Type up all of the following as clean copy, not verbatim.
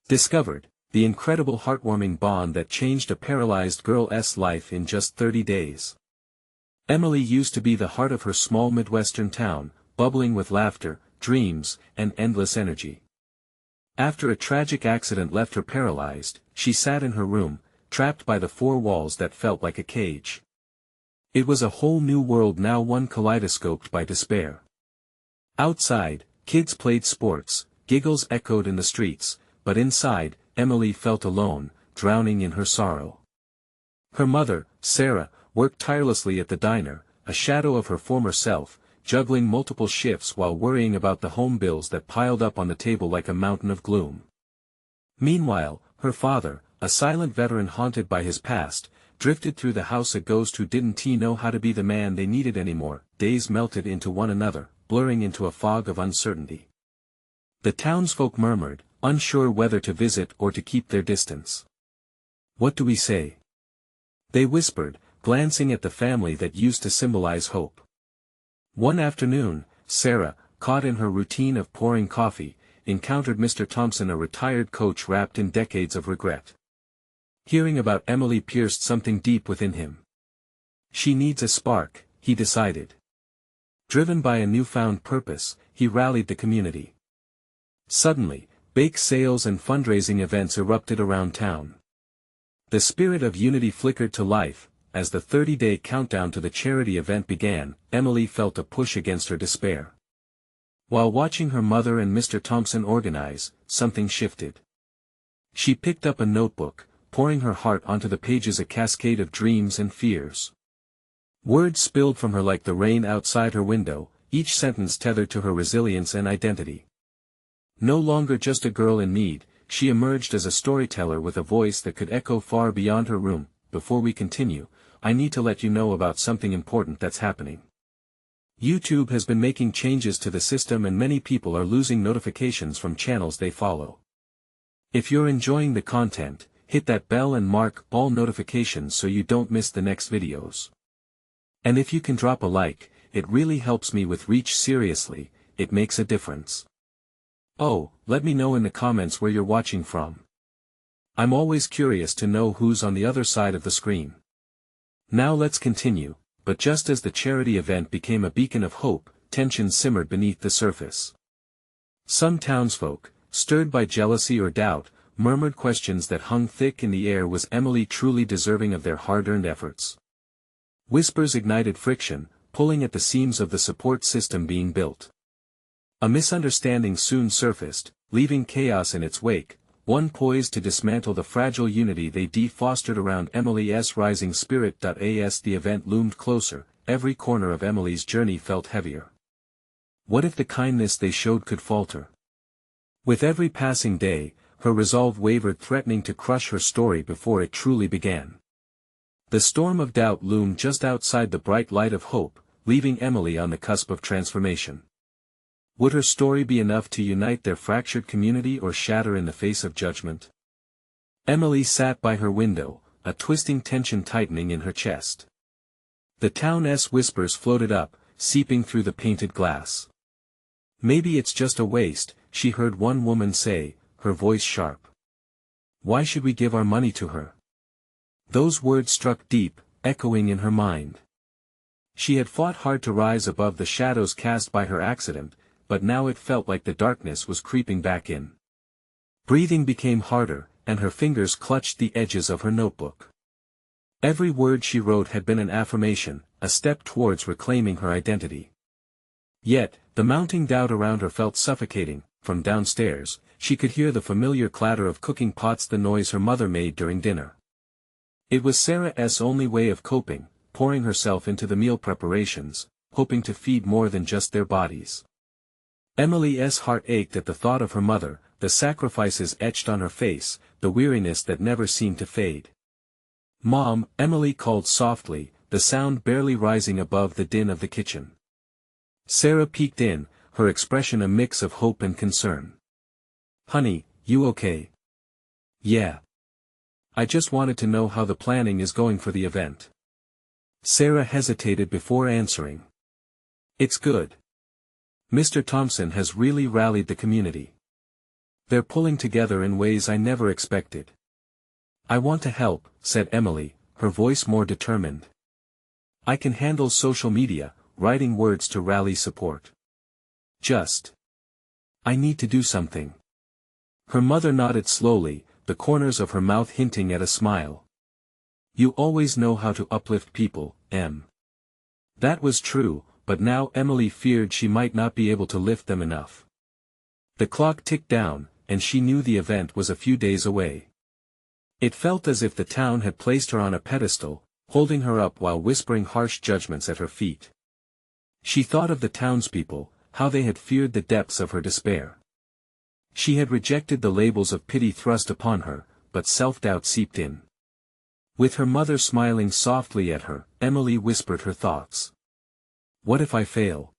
Discovered, the incredible heartwarming bond that changed a paralyzed girl's life in just 30 days. Emily used to be the heart of her small Midwestern town, bubbling with laughter, dreams, and endless energy. After a tragic accident left her paralyzed, she sat in her room, trapped by the four walls that felt like a cage. It was a whole new world now, one kaleidoscoped by despair. Outside, kids played sports, giggles echoed in the streets, but inside, Emily felt alone, drowning in her sorrow. Her mother, Sarah, worked tirelessly at the diner, a shadow of her former self, juggling multiple shifts while worrying about the home bills that piled up on the table like a mountain of gloom. Meanwhile, her father, a silent veteran haunted by his past, drifted through the house, a ghost who didn't know how to be the man they needed anymore. Days melted into one another, blurring into a fog of uncertainty. The townsfolk murmured, unsure whether to visit or to keep their distance. "What do we say?" they whispered, glancing at the family that used to symbolize hope. One afternoon, Sarah, caught in her routine of pouring coffee, encountered Mr. Thompson, a retired coach wrapped in decades of regret. Hearing about Emily pierced something deep within him. She needs a spark, he decided. Driven by a newfound purpose, he rallied the community. Suddenly, bake sales and fundraising events erupted around town. The spirit of unity flickered to life. As the 30-day countdown to the charity event began, Emily felt a push against her despair. While watching her mother and Mr. Thompson organize, something shifted. She picked up a notebook, pouring her heart onto the pages, a cascade of dreams and fears. Words spilled from her like the rain outside her window, each sentence tethered to her resilience and identity. No longer just a girl in need, she emerged as a storyteller with a voice that could echo far beyond her room. Before we continue, I need to let you know about something important that's happening. YouTube has been making changes to the system and many people are losing notifications from channels they follow. If you're enjoying the content, hit that bell and mark all notifications so you don't miss the next videos. And if you can drop a like, it really helps me with reach. Seriously, it makes a difference. Oh, let me know in the comments where you're watching from. I'm always curious to know who's on the other side of the screen. Now let's continue, but just as the charity event became a beacon of hope, tension simmered beneath the surface. Some townsfolk, stirred by jealousy or doubt, murmured questions that hung thick in the air. Was Emily truly deserving of their hard-earned efforts? Whispers ignited friction, pulling at the seams of the support system being built. A misunderstanding soon surfaced, leaving chaos in its wake, one poised to dismantle the fragile unity they fostered around Emily's rising spirit. As the event loomed closer, every corner of Emily's journey felt heavier. What if the kindness they showed could falter? With every passing day, her resolve wavered, threatening to crush her story before it truly began. The storm of doubt loomed just outside the bright light of hope, leaving Emily on the cusp of transformation. Would her story be enough to unite their fractured community or shatter in the face of judgment? Emily sat by her window, a twisting tension tightening in her chest. The town's whispers floated up, seeping through the painted glass. Maybe it's just a waste, she heard one woman say, her voice sharp. Why should we give our money to her? Those words struck deep, echoing in her mind. She had fought hard to rise above the shadows cast by her accident, but now it felt like the darkness was creeping back in. Breathing became harder, and her fingers clutched the edges of her notebook. Every word she wrote had been an affirmation, a step towards reclaiming her identity. Yet, the mounting doubt around her felt suffocating. From downstairs, she could hear the familiar clatter of cooking pots, the noise her mother made during dinner. It was Sarah's only way of coping, pouring herself into the meal preparations, hoping to feed more than just their bodies. Emily's heart ached at the thought of her mother, the sacrifices etched on her face, the weariness that never seemed to fade. "Mom," Emily called softly, the sound barely rising above the din of the kitchen. Sarah peeked in, her expression a mix of hope and concern. "Honey, you okay?" "Yeah. I just wanted to know how the planning is going for the event." Sarah hesitated before answering. "It's good. Mr. Thompson has really rallied the community. They're pulling together in ways I never expected. I want to help, said Emily, her voice more determined. I can handle social media, writing words to rally support. I need to do something. Her mother nodded slowly, the corners of her mouth hinting at a smile. You always know how to uplift people, Em. That was true, but now Emily feared she might not be able to lift them enough. The clock ticked down, and she knew the event was a few days away. It felt as if the town had placed her on a pedestal, holding her up while whispering harsh judgments at her feet. She thought of the townspeople, how they had feared the depths of her despair. She had rejected the labels of pity thrust upon her, but self-doubt seeped in. With her mother smiling softly at her, Emily whispered her thoughts. What if I fail?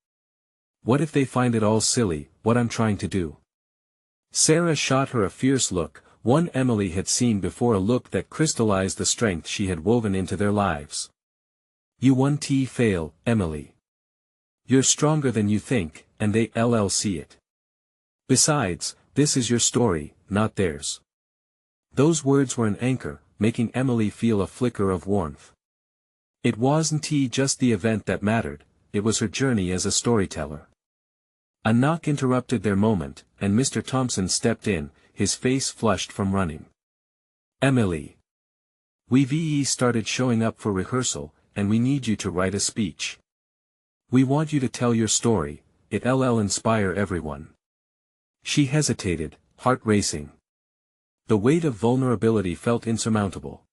What if they find it all silly, what I'm trying to do? Sarah shot her a fierce look, one Emily had seen before, a look that crystallized the strength she had woven into their lives. You won't fail, Emily. You're stronger than you think, and they'll see it. Besides, this is your story, not theirs. Those words were an anchor, making Emily feel a flicker of warmth. It wasn't just the event that mattered, it was her journey as a storyteller. A knock interrupted their moment, and Mr. Thompson stepped in, his face flushed from running. Emily. We've started showing up for rehearsal, and we need you to write a speech. We want you to tell your story, it'll inspire everyone. She hesitated, heart racing. The weight of vulnerability felt insurmountable.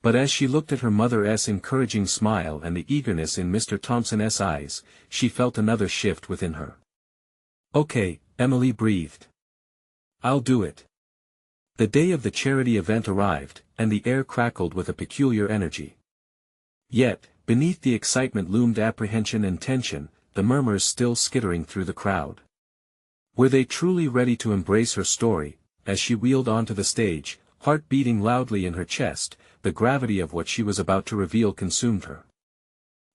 But as she looked at her mother's encouraging smile and the eagerness in Mr. Thompson's eyes, she felt another shift within her. Okay, Emily breathed. I'll do it. The day of the charity event arrived, and the air crackled with a peculiar energy. Yet, beneath the excitement loomed apprehension and tension, the murmurs still skittering through the crowd. Were they truly ready to embrace her story? As she wheeled onto the stage, heart beating loudly in her chest, the gravity of what she was about to reveal consumed her.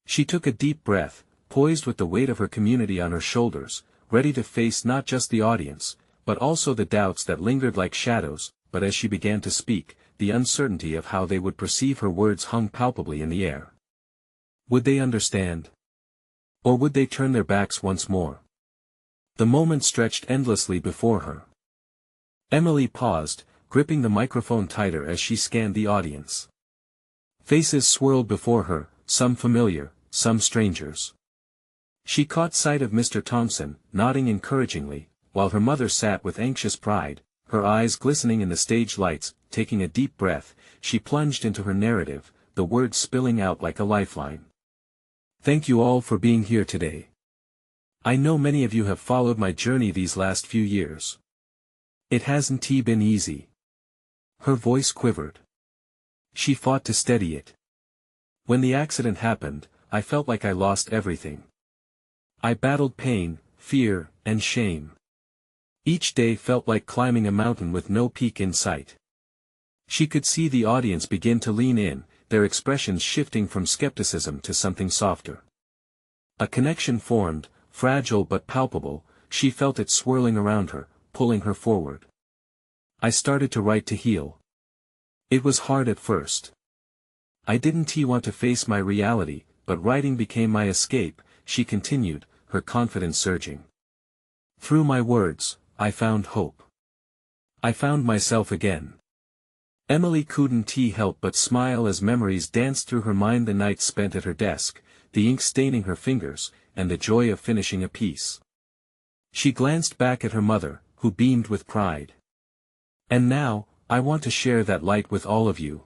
She took a deep breath, poised with the weight of her community on her shoulders, ready to face not just the audience, but also the doubts that lingered like shadows. But as she began to speak, the uncertainty of how they would perceive her words hung palpably in the air. Would they understand? Or would they turn their backs once more? The moment stretched endlessly before her. Emily paused, gripping the microphone tighter as she scanned the audience. Faces swirled before her, some familiar, some strangers. She caught sight of Mr. Thompson, nodding encouragingly, while her mother sat with anxious pride, her eyes glistening in the stage lights. Taking a deep breath, she plunged into her narrative, the words spilling out like a lifeline. Thank you all for being here today. I know many of you have followed my journey these last few years. It hasn't been easy. Her voice quivered. She fought to steady it. When the accident happened, I felt like I lost everything. I battled pain, fear, and shame. Each day felt like climbing a mountain with no peak in sight. She could see the audience begin to lean in, their expressions shifting from skepticism to something softer. A connection formed, fragile but palpable. She felt it swirling around her, pulling her forward. I started to write to heal. It was hard at first. I didn't want to face my reality, but writing became my escape, she continued, her confidence surging. Through my words, I found hope. I found myself again. Emily couldn't help but smile as memories danced through her mind, the nights spent at her desk, the ink staining her fingers, and the joy of finishing a piece. She glanced back at her mother, who beamed with pride. And now, I want to share that light with all of you.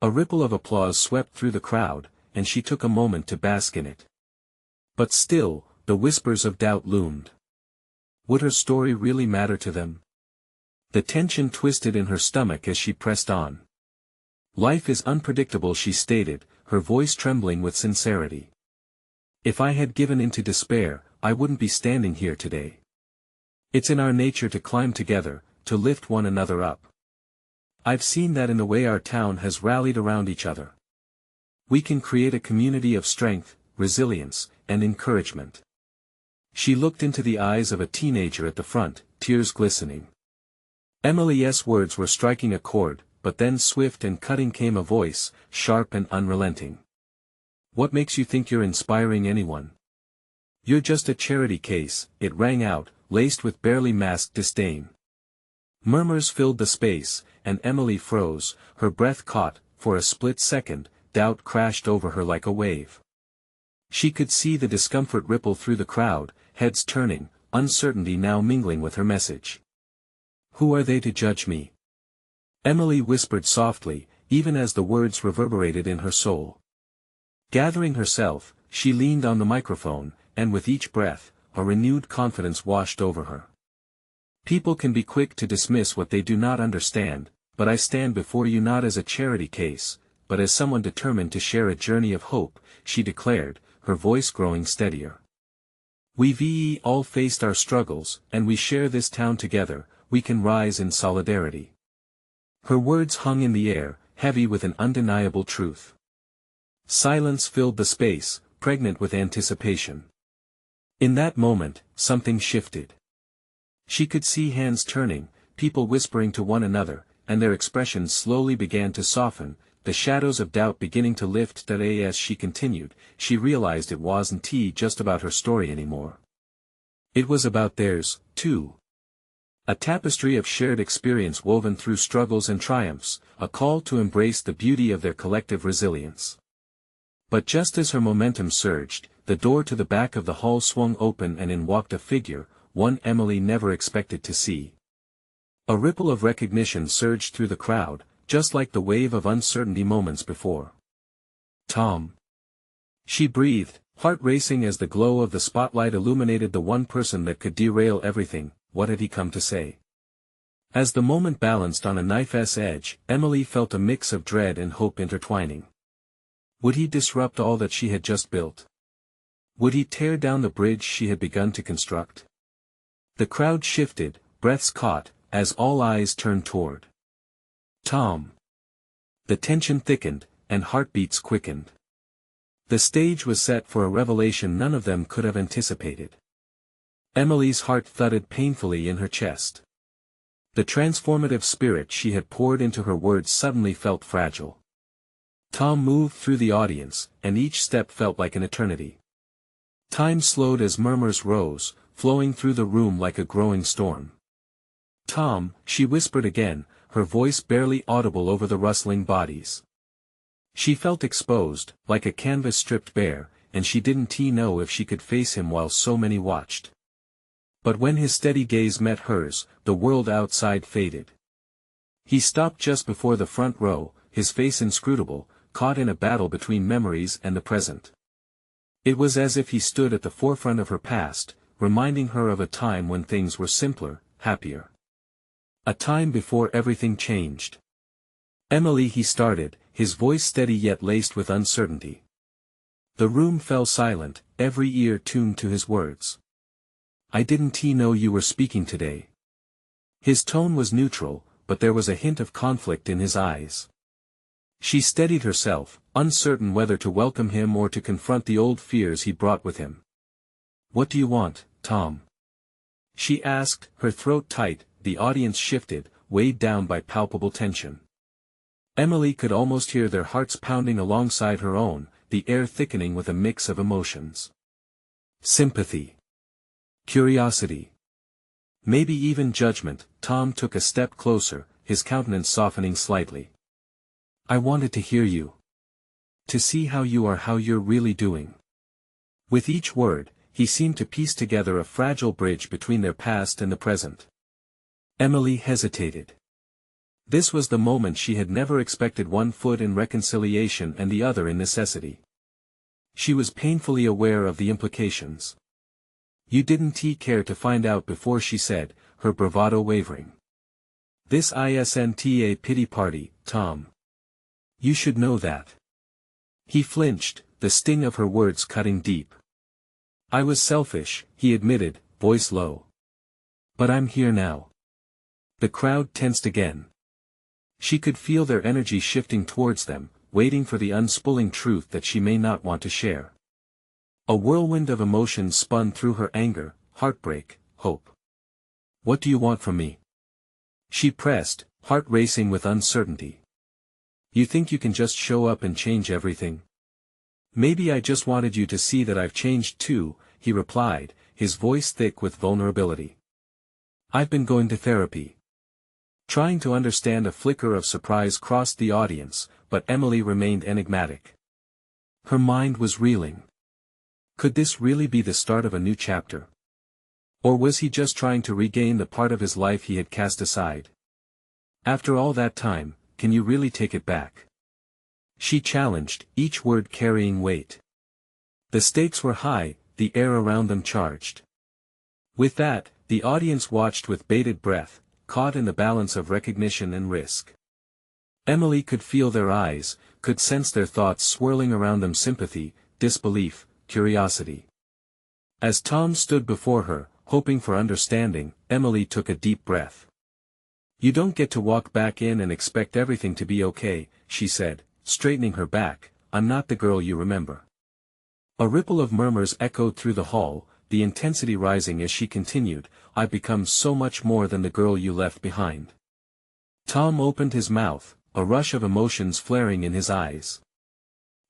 A ripple of applause swept through the crowd, and she took a moment to bask in it. But still, the whispers of doubt loomed. Would her story really matter to them? The tension twisted in her stomach as she pressed on. Life is unpredictable, she stated, her voice trembling with sincerity. If I had given in to despair, I wouldn't be standing here today. It's in our nature to climb together, to lift one another up. I've seen that in the way our town has rallied around each other. We can create a community of strength, resilience, and encouragement. She looked into the eyes of a teenager at the front, tears glistening. Emily's words were striking a chord, but then swift and cutting came a voice, sharp and unrelenting. "What makes you think you're inspiring anyone? You're just a charity case," it rang out, laced with barely masked disdain. Murmurs filled the space, and Emily froze, her breath caught. For a split second, doubt crashed over her like a wave. She could see the discomfort ripple through the crowd, heads turning, uncertainty now mingling with her message. "Who are they to judge me?" Emily whispered softly, even as the words reverberated in her soul. Gathering herself, she leaned on the microphone, and with each breath, a renewed confidence washed over her. "People can be quick to dismiss what they do not understand, but I stand before you not as a charity case, but as someone determined to share a journey of hope," she declared, her voice growing steadier. "We've all faced our struggles, and we share this town together, we can rise in solidarity." Her words hung in the air, heavy with an undeniable truth. Silence filled the space, pregnant with anticipation. In that moment, something shifted. She could see hands turning, people whispering to one another, and their expressions slowly began to soften, the shadows of doubt beginning to lift. That as she continued, she realized it wasn't just about her story anymore. It was about theirs, too. A tapestry of shared experience woven through struggles and triumphs, a call to embrace the beauty of their collective resilience. But just as her momentum surged, the door to the back of the hall swung open and in walked a figure, one Emily never expected to see. A ripple of recognition surged through the crowd, just like the wave of uncertainty moments before. "Tom." She breathed, heart racing as the glow of the spotlight illuminated the one person that could derail everything. What had he come to say? As the moment balanced on a knife's edge, Emily felt a mix of dread and hope intertwining. Would he disrupt all that she had just built? Would he tear down the bridge she had begun to construct? The crowd shifted, breaths caught, as all eyes turned toward Tom. The tension thickened, and heartbeats quickened. The stage was set for a revelation none of them could have anticipated. Emily's heart thudded painfully in her chest. The transformative spirit she had poured into her words suddenly felt fragile. Tom moved through the audience, and each step felt like an eternity. Time slowed as murmurs rose, flowing through the room like a growing storm. "Tom," she whispered again, her voice barely audible over the rustling bodies. She felt exposed, like a canvas stripped bare, and she didn't know if she could face him while so many watched. But when his steady gaze met hers, the world outside faded. He stopped just before the front row, his face inscrutable, caught in a battle between memories and the present. It was as if he stood at the forefront of her past, reminding her of a time when things were simpler, happier. A time before everything changed. "Emily," he started, his voice steady yet laced with uncertainty. The room fell silent, every ear tuned to his words. "I didn't know you were speaking today." His tone was neutral, but there was a hint of conflict in his eyes. She steadied herself, uncertain whether to welcome him or to confront the old fears he brought with him. "What do you want, Tom?" she asked, her throat tight. The audience shifted, weighed down by palpable tension. Emily could almost hear their hearts pounding alongside her own, the air thickening with a mix of emotions. Sympathy. Curiosity. Maybe even judgment. Tom took a step closer, his countenance softening slightly. "I wanted to hear you. To see how you're really doing." With each word, he seemed to piece together a fragile bridge between their past and the present. Emily hesitated. This was the moment she had never expected, one foot in reconciliation and the other in necessity. She was painfully aware of the implications. "You didn't care to find out before," she said, her bravado wavering. "This isn't a pity party, Tom. You should know that." He flinched, the sting of her words cutting deep. "I was selfish," he admitted, voice low. "But I'm here now." The crowd tensed again. She could feel their energy shifting towards them, waiting for the unspooling truth that she may not want to share. A whirlwind of emotions spun through her: anger, heartbreak, hope. What do you want from me? She pressed, heart racing with uncertainty. You think you can just show up and change everything? Maybe I just wanted you to see that I've changed too, he replied, his voice thick with vulnerability. I've been going to therapy. Trying to understand. A flicker of surprise crossed the audience, but Emily remained enigmatic. Her mind was reeling. Could this really be the start of a new chapter? Or was he just trying to regain the part of his life he had cast aside? After all that time, can you really take it back? She challenged, each word carrying weight. The stakes were high, the air around them charged. With that, the audience watched with bated breath, caught in the balance of recognition and risk. Emily could feel their eyes, could sense their thoughts swirling around them: sympathy, disbelief, curiosity. As Tom stood before her, hoping for understanding, Emily took a deep breath. You don't get to walk back in and expect everything to be okay, she said, straightening her back. I'm not the girl you remember. A ripple of murmurs echoed through the hall, the intensity rising as she continued, I've become so much more than the girl you left behind. Tom opened his mouth, a rush of emotions flaring in his eyes.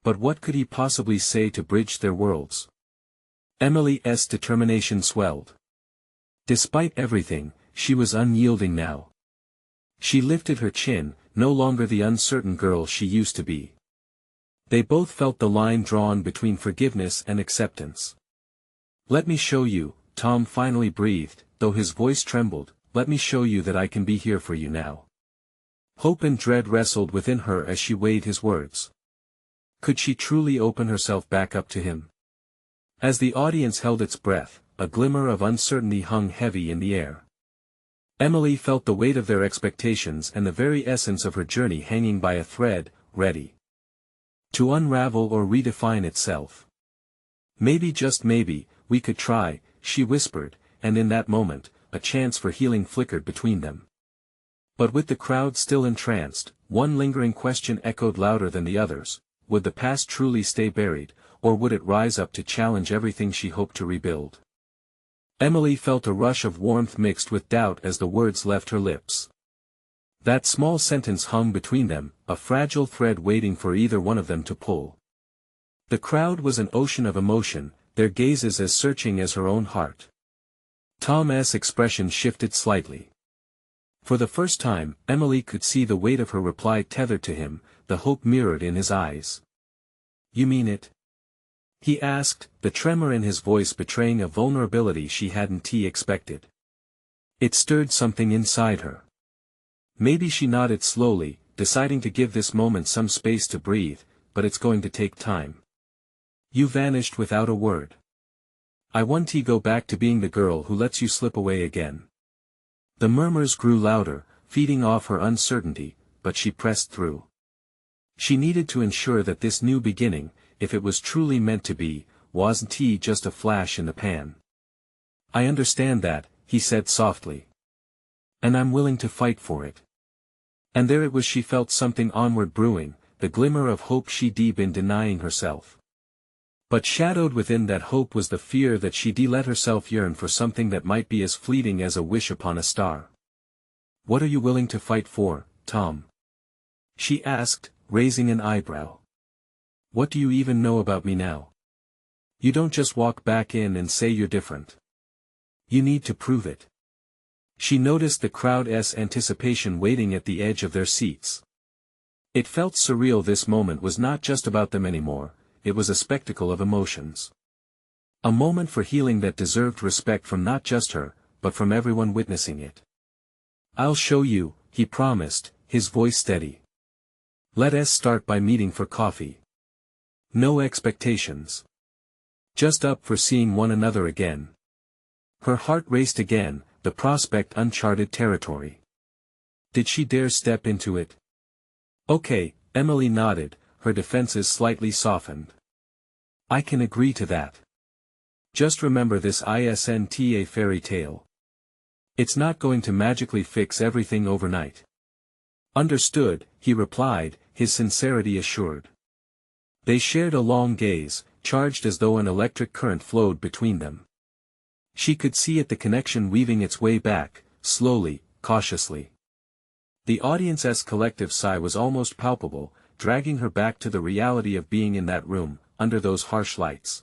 But what could he possibly say to bridge their worlds? Emily's determination swelled. Despite everything, she was unyielding now. She lifted her chin, no longer the uncertain girl she used to be. They both felt the line drawn between forgiveness and acceptance. Let me show you, Tom finally breathed, though his voice trembled, let me show you that I can be here for you now. Hope and dread wrestled within her as she weighed his words. Could she truly open herself back up to him? As the audience held its breath, a glimmer of uncertainty hung heavy in the air. Emily felt the weight of their expectations and the very essence of her journey hanging by a thread, ready to unravel or redefine itself. Maybe, just maybe, we could try, she whispered, and in that moment, a chance for healing flickered between them. But with the crowd still entranced, one lingering question echoed louder than the others: would the past truly stay buried, or would it rise up to challenge everything she hoped to rebuild? Emily felt a rush of warmth mixed with doubt as the words left her lips. That small sentence hung between them, a fragile thread waiting for either one of them to pull. The crowd was an ocean of emotion, their gazes as searching as her own heart. Tom's expression shifted slightly. For the first time, Emily could see the weight of her reply tethered to him, the hope mirrored in his eyes. You mean it? He asked, the tremor in his voice betraying a vulnerability she hadn't expected. It stirred something inside her. Maybe she nodded slowly, deciding to give this moment some space to breathe, but it's going to take time. You vanished without a word. I want to go back to being the girl who lets you slip away again. The murmurs grew louder, feeding off her uncertainty, but she pressed through. She needed to ensure that this new beginning, if it was truly meant to be, wasn't just a flash in the pan. I understand that, he said softly. And I'm willing to fight for it. And there it was, she felt something onward brewing, the glimmer of hope she'd been denying herself. But shadowed within that hope was the fear that she'd let herself yearn for something that might be as fleeting as a wish upon a star. What are you willing to fight for, Tom? She asked, raising an eyebrow. What do you even know about me now? You don't just walk back in and say you're different. You need to prove it. She noticed the crowd's anticipation waiting at the edge of their seats. It felt surreal. This moment was not just about them anymore, it was a spectacle of emotions. A moment for healing that deserved respect from not just her, but from everyone witnessing it. I'll show you, he promised, his voice steady. Let's start by meeting for coffee. No expectations. Just up for seeing one another again. Her heart raced again, the prospect uncharted territory. Did she dare step into it? Okay, Emily nodded, her defenses slightly softened. I can agree to that. Just remember this isn't a fairy tale. It's not going to magically fix everything overnight. Understood, he replied, his sincerity assured. They shared a long gaze, charged as though an electric current flowed between them. She could see it, the connection weaving its way back, slowly, cautiously. The audience's collective sigh was almost palpable, dragging her back to the reality of being in that room, under those harsh lights.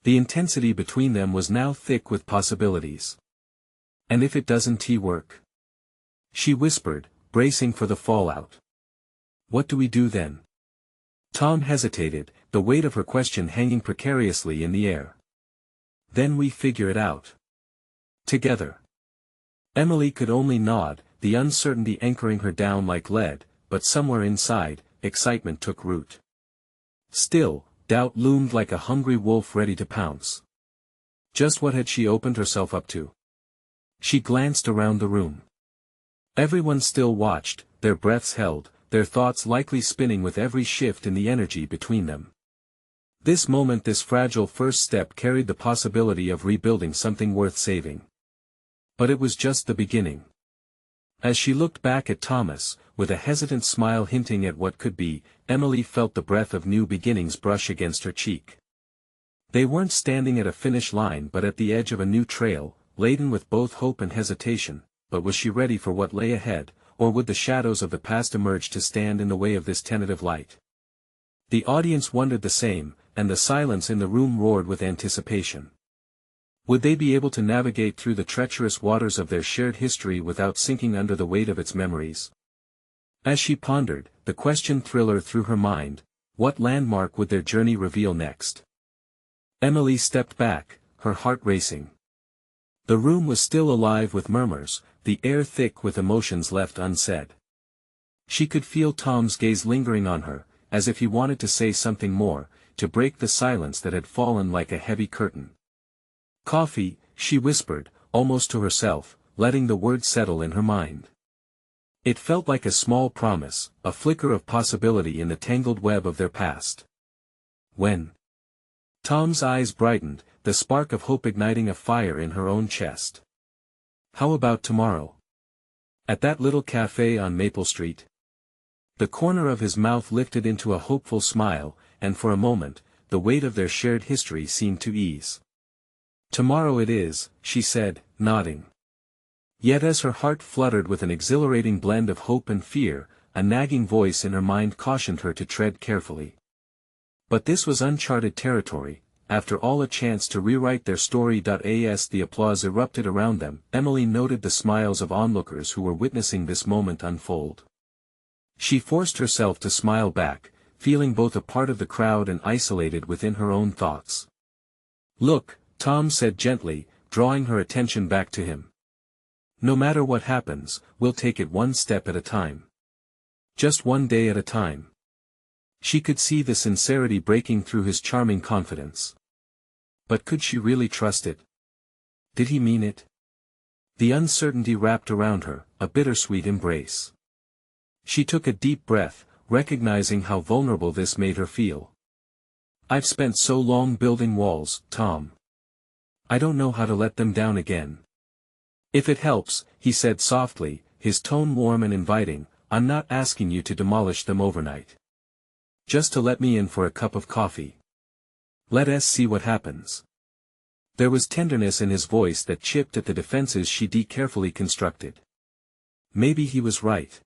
The intensity between them was now thick with possibilities. And if it doesn't work? She whispered, bracing for the fallout. What do we do then? Tom hesitated, the weight of her question hanging precariously in the air. Then we figure it out. Together. Emily could only nod, the uncertainty anchoring her down like lead, but somewhere inside, excitement took root. Still, doubt loomed like a hungry wolf ready to pounce. Just what had she opened herself up to? She glanced around the room. Everyone still watched, their breaths held, their thoughts likely spinning with every shift in the energy between them. This moment, this fragile first step carried the possibility of rebuilding something worth saving. But it was just the beginning. As she looked back at Thomas, with a hesitant smile hinting at what could be, Emily felt the breath of new beginnings brush against her cheek. They weren't standing at a finish line but at the edge of a new trail, laden with both hope and hesitation, but was she ready for what lay ahead, or would the shadows of the past emerge to stand in the way of this tentative light? The audience wondered the same, and the silence in the room roared with anticipation. Would they be able to navigate through the treacherous waters of their shared history without sinking under the weight of its memories? As she pondered, the question thriller through her mind: what landmark would their journey reveal next? Emily stepped back, her heart racing. The room was still alive with murmurs, the air thick with emotions left unsaid. She could feel Tom's gaze lingering on her, as if he wanted to say something more, to break the silence that had fallen like a heavy curtain. Coffee, she whispered, almost to herself, letting the word settle in her mind. It felt like a small promise, a flicker of possibility in the tangled web of their past. When? Tom's eyes brightened, the spark of hope igniting a fire in her own chest. How about tomorrow? At that little cafe on Maple Street? The corner of his mouth lifted into a hopeful smile, and for a moment, the weight of their shared history seemed to ease. Tomorrow it is, she said, nodding. Yet as her heart fluttered with an exhilarating blend of hope and fear, a nagging voice in her mind cautioned her to tread carefully. But this was uncharted territory, after all, a chance to rewrite their story. As the applause erupted around them, Emily noted the smiles of onlookers who were witnessing this moment unfold. She forced herself to smile back, feeling both a part of the crowd and isolated within her own thoughts. Look, Tom said gently, drawing her attention back to him. No matter what happens, we'll take it one step at a time. Just one day at a time. She could see the sincerity breaking through his charming confidence. But could she really trust it? Did he mean it? The uncertainty wrapped around her, a bittersweet embrace. She took a deep breath, recognizing how vulnerable this made her feel. I've spent so long building walls, Tom. I don't know how to let them down again. If it helps, he said softly, his tone warm and inviting, I'm not asking you to demolish them overnight. Just to let me in for a cup of coffee. Let us see what happens. There was tenderness in his voice that chipped at the defenses she'd carefully constructed. Maybe he was right.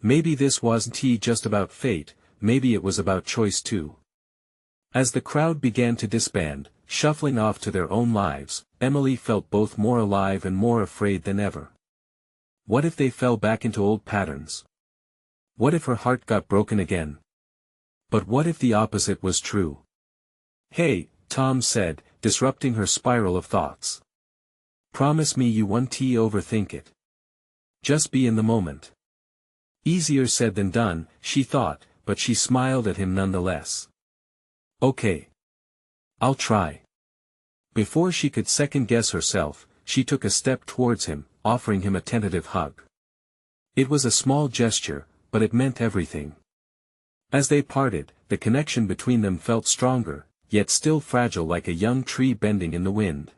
Maybe this wasn't just about fate, maybe it was about choice too. As the crowd began to disband, shuffling off to their own lives, Emily felt both more alive and more afraid than ever. What if they fell back into old patterns? What if her heart got broken again? But what if the opposite was true? Hey, Tom said, disrupting her spiral of thoughts. Promise me you won't overthink it. Just be in the moment. Easier said than done, she thought, but she smiled at him nonetheless. Okay. I'll try. Before she could second-guess herself, she took a step towards him, offering him a tentative hug. It was a small gesture, but it meant everything. As they parted, the connection between them felt stronger, yet still fragile like a young tree bending in the wind.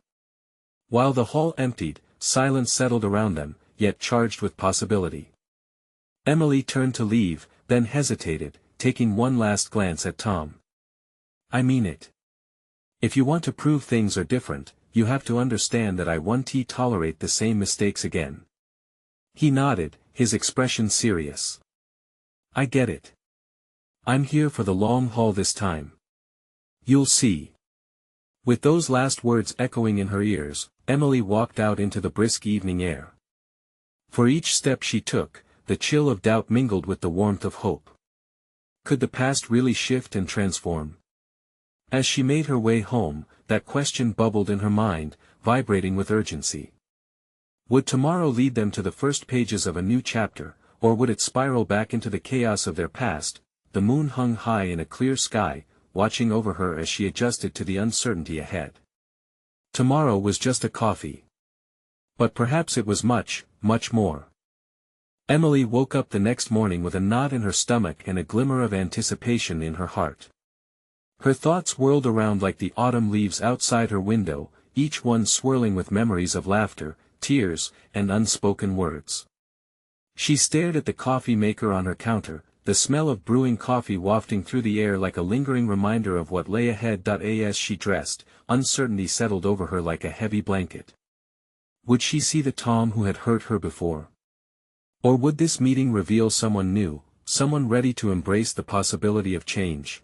While the hall emptied, silence settled around them, yet charged with possibility. Emily turned to leave, then hesitated, taking one last glance at Tom. I mean it. If you want to prove things are different, you have to understand that I won't tolerate the same mistakes again. He nodded, his expression serious. I get it. I'm here for the long haul this time. You'll see. With those last words echoing in her ears, Emily walked out into the brisk evening air. For each step she took, the chill of doubt mingled with the warmth of hope. Could the past really shift and transform? As she made her way home, that question bubbled in her mind, vibrating with urgency. Would tomorrow lead them to the first pages of a new chapter, or would it spiral back into the chaos of their past? The moon hung high in a clear sky, watching over her as she adjusted to the uncertainty ahead. Tomorrow was just a coffee. But perhaps it was much, much more. Emily woke up the next morning with a knot in her stomach and a glimmer of anticipation in her heart. Her thoughts whirled around like the autumn leaves outside her window, each one swirling with memories of laughter, tears, and unspoken words. She stared at the coffee maker on her counter, the smell of brewing coffee wafting through the air like a lingering reminder of what lay ahead. As she dressed, uncertainty settled over her like a heavy blanket. Would she see the Tom who had hurt her before? Or would this meeting reveal someone new, someone ready to embrace the possibility of change?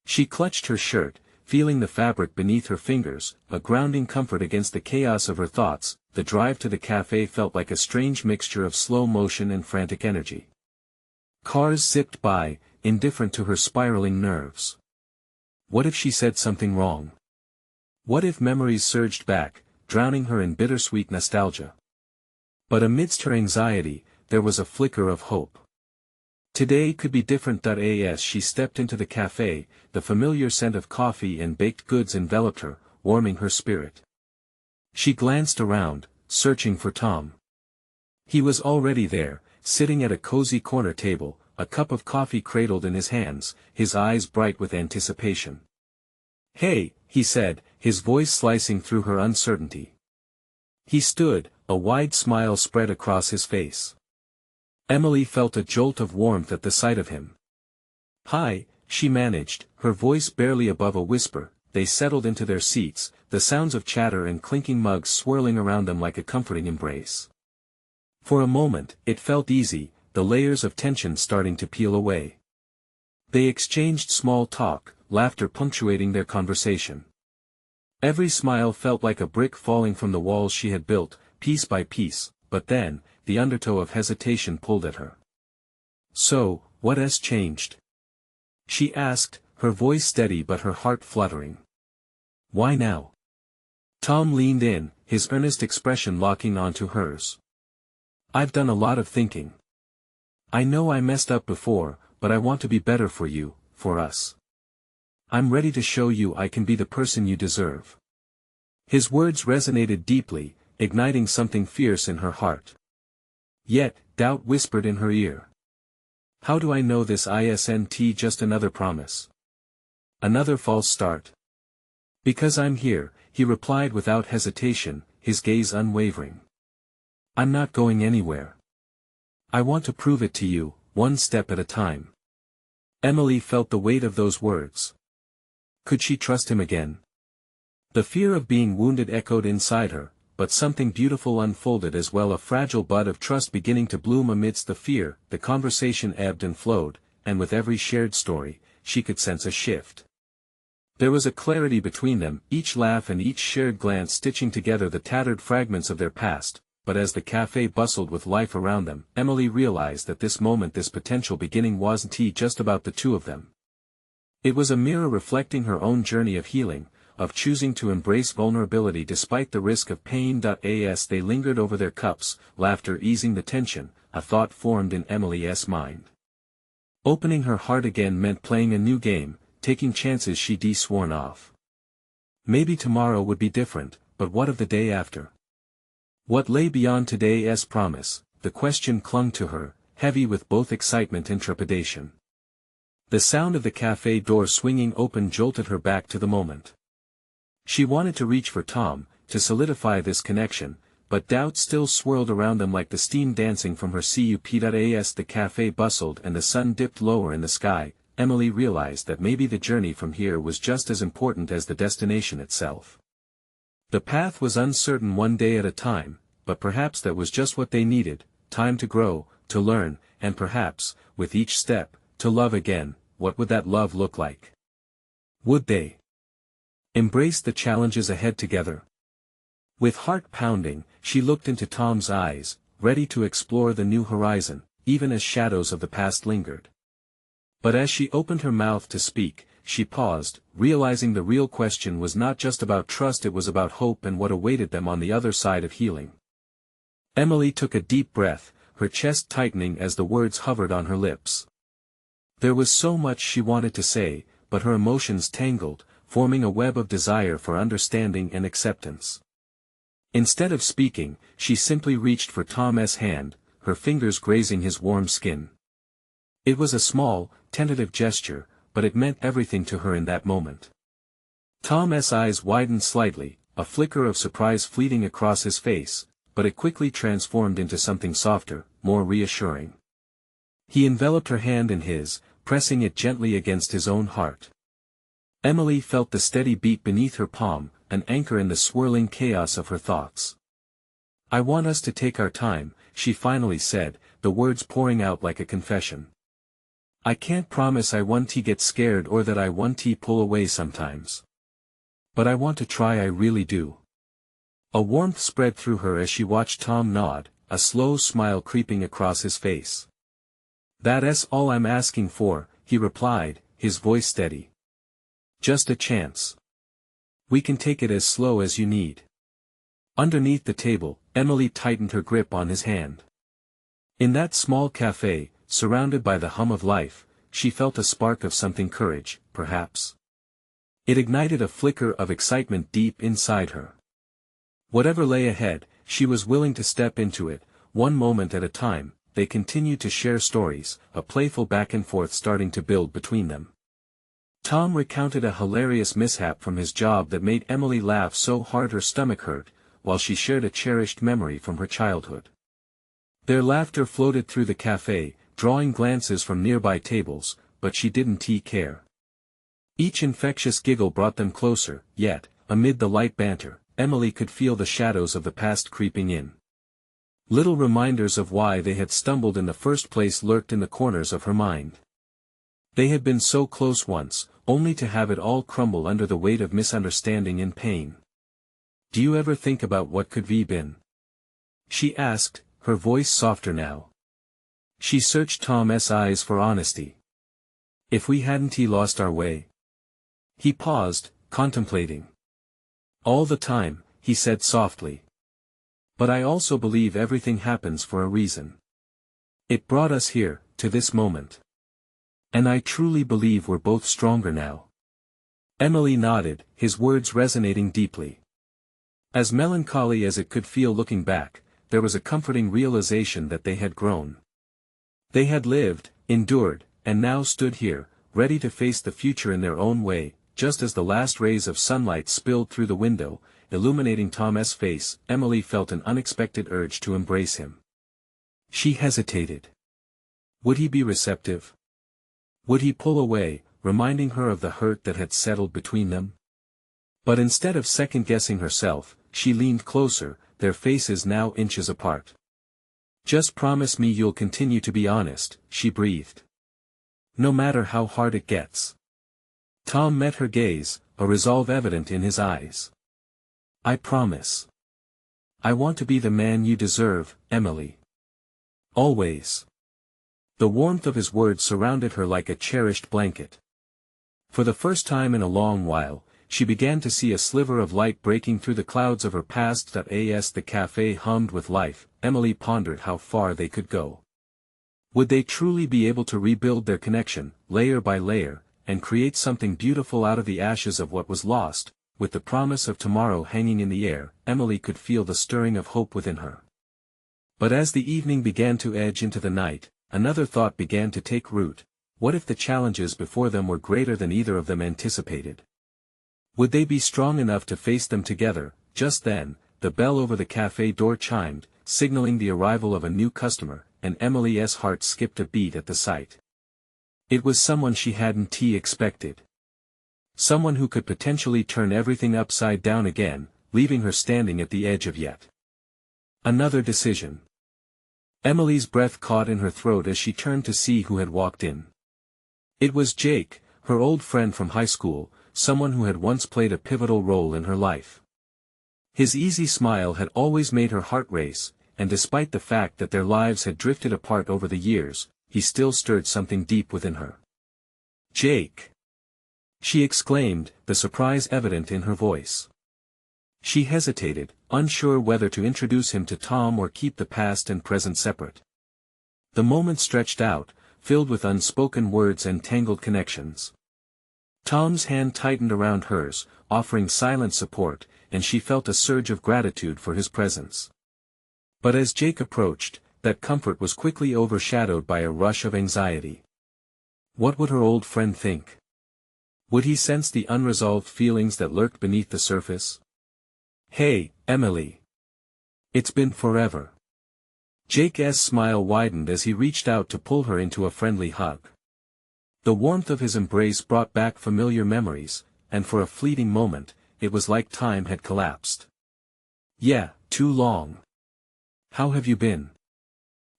She clutched her shirt, feeling the fabric beneath her fingers, a grounding comfort against the chaos of her thoughts. The drive to the cafe felt like a strange mixture of slow motion and frantic energy. Cars zipped by, indifferent to her spiraling nerves. What if she said something wrong? What if memories surged back, drowning her in bittersweet nostalgia? But amidst her anxiety, there was a flicker of hope. Today could be different. As she stepped into the cafe, the familiar scent of coffee and baked goods enveloped her, warming her spirit. She glanced around, searching for Tom. He was already there, sitting at a cozy corner table, a cup of coffee cradled in his hands, his eyes bright with anticipation. "Hey," he said, his voice slicing through her uncertainty. He stood, a wide smile spread across his face. Emily felt a jolt of warmth at the sight of him. "Hi," she managed, her voice barely above a whisper. They settled into their seats, the sounds of chatter and clinking mugs swirling around them like a comforting embrace. For a moment, it felt easy, the layers of tension starting to peel away. They exchanged small talk, laughter punctuating their conversation. Every smile felt like a brick falling from the walls she had built, piece by piece, but then, the undertow of hesitation pulled at her. "So, what has changed?" she asked, her voice steady but her heart fluttering. "Why now?" Tom leaned in, his earnest expression locking onto hers. "I've done a lot of thinking. I know I messed up before, but I want to be better for you, for us. I'm ready to show you I can be the person you deserve." His words resonated deeply, igniting something fierce in her heart. Yet, doubt whispered in her ear. "How do I know this isn't just another promise? Another false start?" "Because I'm here," he replied without hesitation, his gaze unwavering. "I'm not going anywhere. I want to prove it to you, one step at a time." Emily felt the weight of those words. Could she trust him again? The fear of being wounded echoed inside her, but something beautiful unfolded as well, a fragile bud of trust beginning to bloom amidst the fear. The conversation ebbed and flowed, and with every shared story, she could sense a shift. There was a clarity between them, each laugh and each shared glance stitching together the tattered fragments of their past. But as the cafe bustled with life around them, Emily realized that this moment, this potential beginning, wasn't just about the two of them. It was a mirror reflecting her own journey of healing, of choosing to embrace vulnerability despite the risk of pain. As they lingered over their cups, laughter easing the tension, a thought formed in Emily's mind. Opening her heart again meant playing a new game, taking chances she'd sworn off. Maybe tomorrow would be different, but what of the day after? What lay beyond today's promise? The question clung to her, heavy with both excitement and trepidation. The sound of the cafe door swinging open jolted her back to the moment. She wanted to reach for Tom, to solidify this connection, but doubt still swirled around them like the steam dancing from her cup. As the cafe bustled and the sun dipped lower in the sky, Emily realized that maybe the journey from here was just as important as the destination itself. The path was uncertain, one day at a time, but perhaps that was just what they needed: time to grow, to learn, and perhaps, with each step, to love again. What would that love look like? Would they embrace the challenges ahead together? With heart pounding, she looked into Tom's eyes, ready to explore the new horizon, even as shadows of the past lingered. But as she opened her mouth to speak, she paused, realizing the real question was not just about trust, it was about hope and what awaited them on the other side of healing. Emily took a deep breath, her chest tightening as the words hovered on her lips. There was so much she wanted to say, but her emotions tangled, forming a web of desire for understanding and acceptance. Instead of speaking, she simply reached for Tom's hand, her fingers grazing his warm skin. It was a small, tentative gesture, but it meant everything to her in that moment. Tom's eyes widened slightly, a flicker of surprise fleeting across his face, but it quickly transformed into something softer, more reassuring. He enveloped her hand in his, pressing it gently against his own heart. Emily felt the steady beat beneath her palm, an anchor in the swirling chaos of her thoughts. "I want us to take our time," she finally said, the words pouring out like a confession. "I can't promise I won't get scared or that I won't pull away sometimes. But I want to try, I really do." A warmth spread through her as she watched Tom nod, a slow smile creeping across his face. "That's all I'm asking for," he replied, his voice steady. "Just a chance. We can take it as slow as you need." Underneath the table, Emily tightened her grip on his hand. In that small cafe, surrounded by the hum of life, she felt a spark of something, courage, perhaps. It ignited a flicker of excitement deep inside her. Whatever lay ahead, she was willing to step into it, one moment at a time. They continued to share stories, a playful back and forth starting to build between them. Tom recounted a hilarious mishap from his job that made Emily laugh so hard her stomach hurt, while she shared a cherished memory from her childhood. Their laughter floated through the cafe, drawing glances from nearby tables, but she didn't care. Each infectious giggle brought them closer, yet, amid the light banter, Emily could feel the shadows of the past creeping in. Little reminders of why they had stumbled in the first place lurked in the corners of her mind. They had been so close once, only to have it all crumble under the weight of misunderstanding and pain. "Do you ever think about what could have been?" she asked, her voice softer now. She searched Tom's eyes for honesty. "If we hadn't lost our way?" He paused, contemplating. "All the time," he said softly. "But I also believe everything happens for a reason. It brought us here, to this moment. And I truly believe we're both stronger now." Emily nodded, his words resonating deeply. As melancholy as it could feel looking back, there was a comforting realization that they had grown. They had lived, endured, and now stood here, ready to face the future in their own way. Just as the last rays of sunlight spilled through the window, illuminating Tom's face, Emily felt an unexpected urge to embrace him. She hesitated. Would he be receptive? Would he pull away, reminding her of the hurt that had settled between them? But instead of second-guessing herself, she leaned closer, their faces now inches apart. "Just promise me you'll continue to be honest," she breathed. "No matter how hard it gets." Tom met her gaze, a resolve evident in his eyes. "I promise. I want to be the man you deserve, Emily. Always." The warmth of his words surrounded her like a cherished blanket. For the first time in a long while, she began to see a sliver of light breaking through the clouds of her past. As the cafe hummed with life, Emily pondered how far they could go. Would they truly be able to rebuild their connection, layer by layer, and create something beautiful out of the ashes of what was lost? With the promise of tomorrow hanging in the air, Emily could feel the stirring of hope within her. But as the evening began to edge into the night, another thought began to take root. What if the challenges before them were greater than either of them anticipated? Would they be strong enough to face them together? Just then, the bell over the cafe door chimed, signaling the arrival of a new customer, and Emily's heart skipped a beat at the sight. It was someone she hadn't expected. Someone who could potentially turn everything upside down again, leaving her standing at the edge of yet another decision. Emily's breath caught in her throat as she turned to see who had walked in. It was Jake, her old friend from high school, someone who had once played a pivotal role in her life. His easy smile had always made her heart race, and despite the fact that their lives had drifted apart over the years, he still stirred something deep within her. "Jake!" she exclaimed, the surprise evident in her voice. She hesitated, unsure whether to introduce him to Tom or keep the past and present separate. The moment stretched out, filled with unspoken words and tangled connections. Tom's hand tightened around hers, offering silent support, and she felt a surge of gratitude for his presence. But as Jake approached, that comfort was quickly overshadowed by a rush of anxiety. What would her old friend think? Would he sense the unresolved feelings that lurked beneath the surface? "Hey, Emily. It's been forever." Jake's smile widened as he reached out to pull her into a friendly hug. The warmth of his embrace brought back familiar memories, and for a fleeting moment, it was like time had collapsed. "Yeah, too long. How have you been?"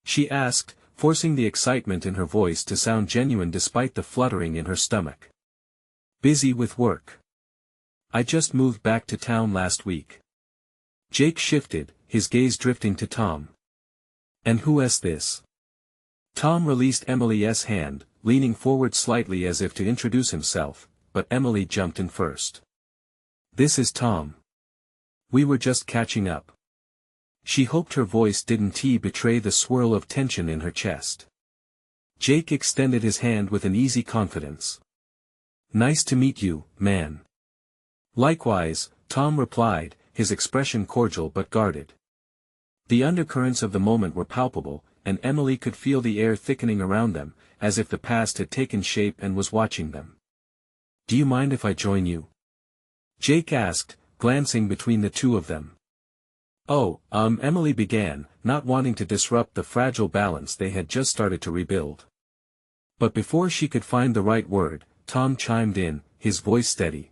she asked, forcing the excitement in her voice to sound genuine despite the fluttering in her stomach. "Busy with work. I just moved back to town last week." Jake shifted, his gaze drifting to Tom. "And who is this?" Tom released Emily's hand, leaning forward slightly as if to introduce himself, but Emily jumped in first. "This is Tom. We were just catching up." She hoped her voice didn't betray the swirl of tension in her chest. Jake extended his hand with an easy confidence. "Nice to meet you, man." "Likewise," Tom replied, his expression cordial but guarded. The undercurrents of the moment were palpable, and Emily could feel the air thickening around them, as if the past had taken shape and was watching them. "Do you mind if I join you?" Jake asked, glancing between the two of them. "Oh, Emily began, not wanting to disrupt the fragile balance they had just started to rebuild. But before she could find the right word, Tom chimed in, his voice steady.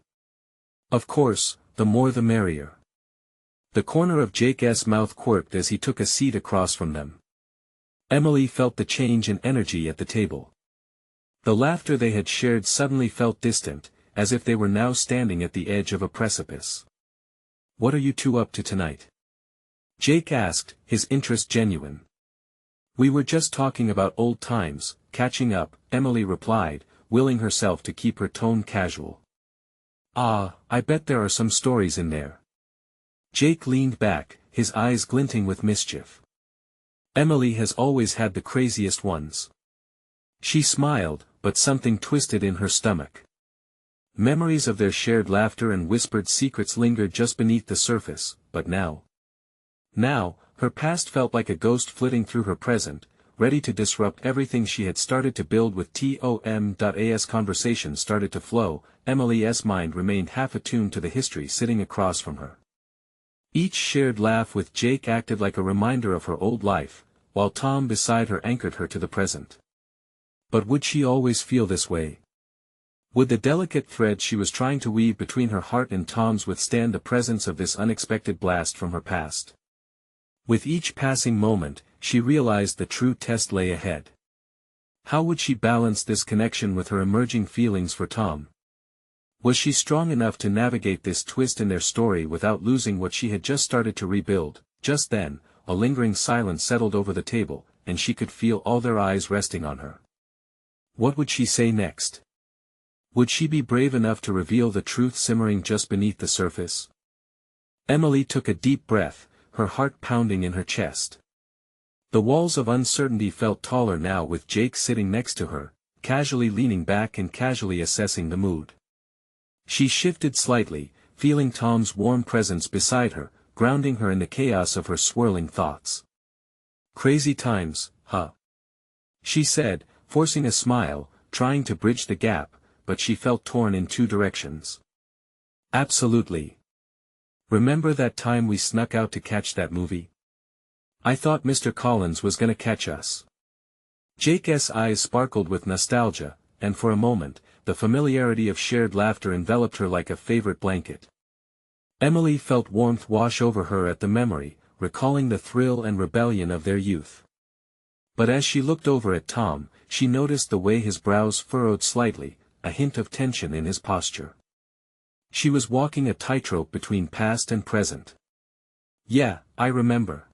"Of course, the more the merrier." The corner of Jake's mouth quirked as he took a seat across from them. Emily felt the change in energy at the table. The laughter they had shared suddenly felt distant, as if they were now standing at the edge of a precipice. "What are you two up to tonight?" Jake asked, his interest genuine. "We were just talking about old times, catching up," Emily replied, willing herself to keep her tone casual. "Ah, I bet there are some stories in there." Jake leaned back, his eyes glinting with mischief. "Emily has always had the craziest ones." She smiled, but something twisted in her stomach. Memories of their shared laughter and whispered secrets lingered just beneath the surface, but now, her past felt like a ghost flitting through her present, ready to disrupt everything she had started to build with Tom. As conversation started to flow, Emily's mind remained half attuned to the history sitting across from her. Each shared laugh with Jake acted like a reminder of her old life, while Tom beside her anchored her to the present. But would she always feel this way? Would the delicate thread she was trying to weave between her heart and Tom's withstand the presence of this unexpected blast from her past? With each passing moment, she realized the true test lay ahead. How would she balance this connection with her emerging feelings for Tom? Was she strong enough to navigate this twist in their story without losing what she had just started to rebuild? Just then, a lingering silence settled over the table, and she could feel all their eyes resting on her. What would she say next? Would she be brave enough to reveal the truth simmering just beneath the surface? Emily took a deep breath, her heart pounding in her chest. The walls of uncertainty felt taller now with Jake sitting next to her, casually leaning back and casually assessing the mood. She shifted slightly, feeling Tom's warm presence beside her, grounding her in the chaos of her swirling thoughts. "Crazy times, huh?" she said, forcing a smile, trying to bridge the gap, but she felt torn in two directions. "Absolutely. Remember that time we snuck out to catch that movie? I thought Mr. Collins was gonna catch us." Jake's eyes sparkled with nostalgia, and for a moment, the familiarity of shared laughter enveloped her like a favorite blanket. Emily felt warmth wash over her at the memory, recalling the thrill and rebellion of their youth. But as she looked over at Tom, she noticed the way his brows furrowed slightly, a hint of tension in his posture. She was walking a tightrope between past and present. "Yeah, I remember.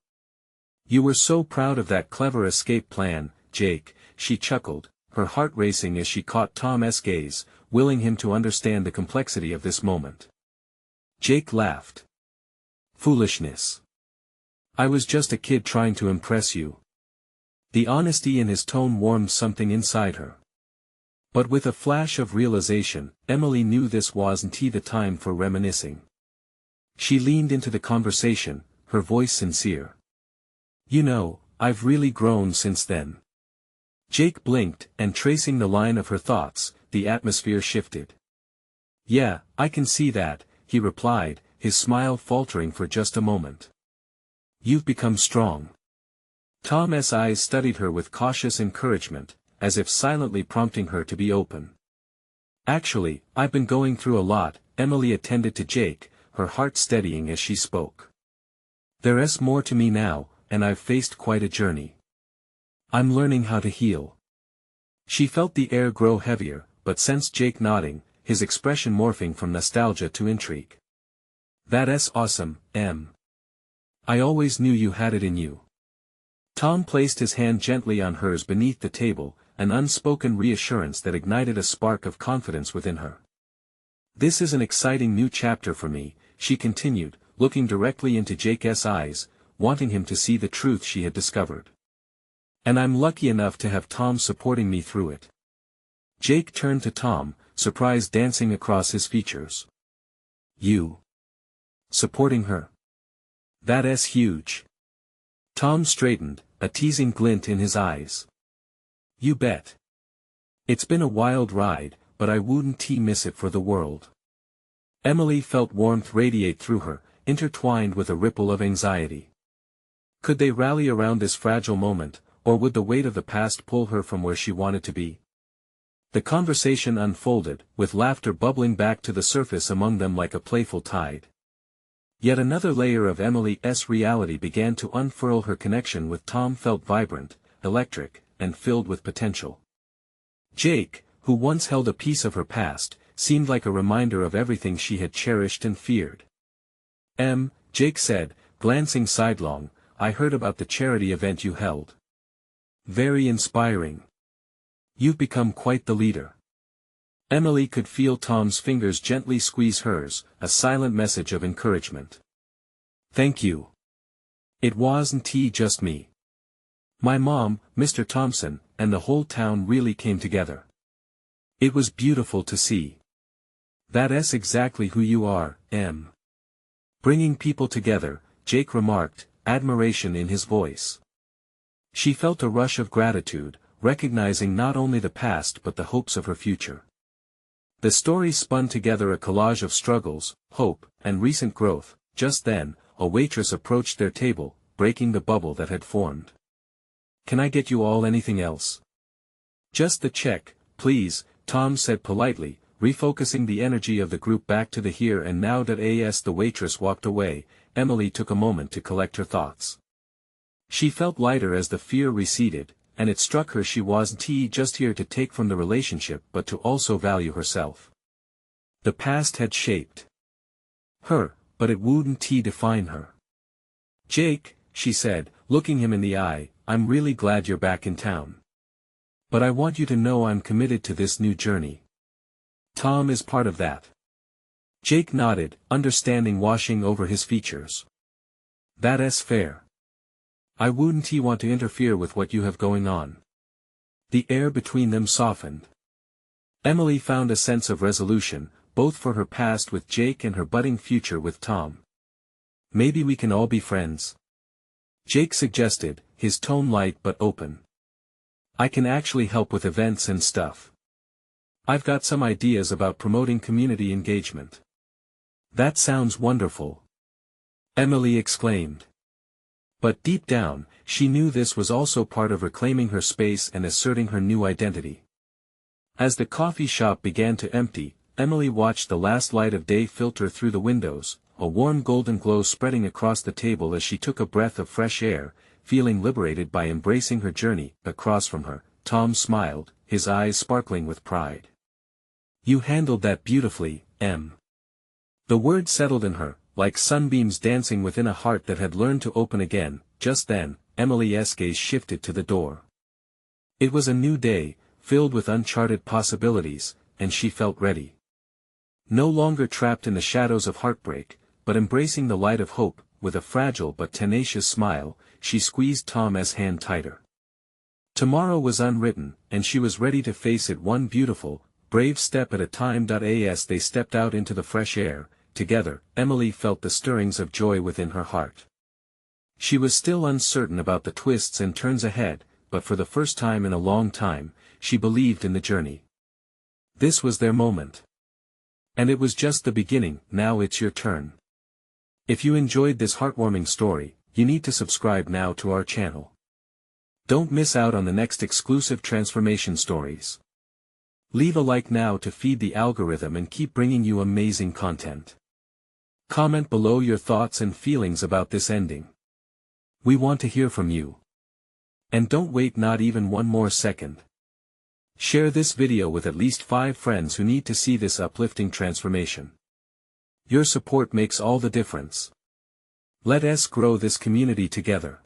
You were so proud of that clever escape plan, Jake," she chuckled, her heart racing as she caught Tom's gaze, willing him to understand the complexity of this moment. Jake laughed. "Foolishness. I was just a kid trying to impress you." The honesty in his tone warmed something inside her. But with a flash of realization, Emily knew this wasn't the time for reminiscing. She leaned into the conversation, her voice sincere. "You know, I've really grown since then." Jake blinked, and tracing the line of her thoughts, the atmosphere shifted. "Yeah, I can see that," he replied, his smile faltering for just a moment. "You've become strong." Tom's eyes studied her with cautious encouragement, as if silently prompting her to be open. "Actually, I've been going through a lot," Emily attended to Jake, her heart steadying as she spoke. "There's more to me now, and I've faced quite a journey. I'm learning how to heal." She felt the air grow heavier, but sensed Jake nodding, his expression morphing from nostalgia to intrigue. "That's awesome, Em. I always knew you had it in you." Tom placed his hand gently on hers beneath the table, an unspoken reassurance that ignited a spark of confidence within her. "This is an exciting new chapter for me," she continued, looking directly into Jake's eyes, wanting him to see the truth she had discovered. "And I'm lucky enough to have Tom supporting me through it." Jake turned to Tom, surprise dancing across his features. "You supporting her? That's huge." Tom straightened, a teasing glint in his eyes. "You bet. It's been a wild ride, but I wouldn't miss it for the world." Emily felt warmth radiate through her, intertwined with a ripple of anxiety. Could they rally around this fragile moment, or would the weight of the past pull her from where she wanted to be? The conversation unfolded, with laughter bubbling back to the surface among them like a playful tide. Yet another layer of Emily's reality began to unfurl. Her connection with Tom felt vibrant, electric, and filled with potential. Jake, who once held a piece of her past, seemed like a reminder of everything she had cherished and feared. Jake said, glancing sidelong, "I heard about the charity event you held. Very inspiring. You've become quite the leader." Emily could feel Tom's fingers gently squeeze hers, a silent message of encouragement. "Thank you. It wasn't just me. My mom, Mr. Thompson, and the whole town really came together. It was beautiful to see." "That's exactly who you are, Em. Bringing people together," Jake remarked, admiration in his voice. She felt a rush of gratitude, recognizing not only the past but the hopes of her future. The story spun together a collage of struggles, hope, and recent growth. Just then, a waitress approached their table, breaking the bubble that had formed. "Can I get you all anything else?" "Just the check, please," Tom said politely, refocusing the energy of the group back to the here and now. As the waitress walked away, Emily took a moment to collect her thoughts. She felt lighter as the fear receded, and it struck her she wasn't just here to take from the relationship but to also value herself. The past had shaped her, but it wouldn't define her. "Jake," she said, looking him in the eye, "I'm really glad you're back in town. But I want you to know I'm committed to this new journey. Tom is part of that." Jake nodded, understanding washing over his features. "That's fair. I wouldn't want to interfere with what you have going on." The air between them softened. Emily found a sense of resolution, both for her past with Jake and her budding future with Tom. "Maybe we can all be friends," Jake suggested, his tone light but open. "I can actually help with events and stuff. I've got some ideas about promoting community engagement." "That sounds wonderful," Emily exclaimed. But deep down, she knew this was also part of reclaiming her space and asserting her new identity. As the coffee shop began to empty, Emily watched the last light of day filter through the windows, a warm golden glow spreading across the table as she took a breath of fresh air, feeling liberated by embracing her journey. Across from her, Tom smiled, his eyes sparkling with pride. "You handled that beautifully, Em." The word settled in her, like sunbeams dancing within a heart that had learned to open again. Just then, Emily's gaze shifted to the door. It was a new day, filled with uncharted possibilities, and she felt ready. No longer trapped in the shadows of heartbreak, but embracing the light of hope. With a fragile but tenacious smile, she squeezed Tom's hand tighter. Tomorrow was unwritten, and she was ready to face it one beautiful, brave step at a time. As they stepped out into the fresh air, together, Emily felt the stirrings of joy within her heart. She was still uncertain about the twists and turns ahead, but for the first time in a long time, she believed in the journey. This was their moment. And it was just the beginning. Now it's your turn. If you enjoyed this heartwarming story, you need to subscribe now to our channel. Don't miss out on the next exclusive transformation stories. Leave a like now to feed the algorithm and keep bringing you amazing content. Comment below your thoughts and feelings about this ending. We want to hear from you. And don't wait not even one more second. Share this video with at least 5 friends who need to see this uplifting transformation. Your support makes all the difference. Let us grow this community together.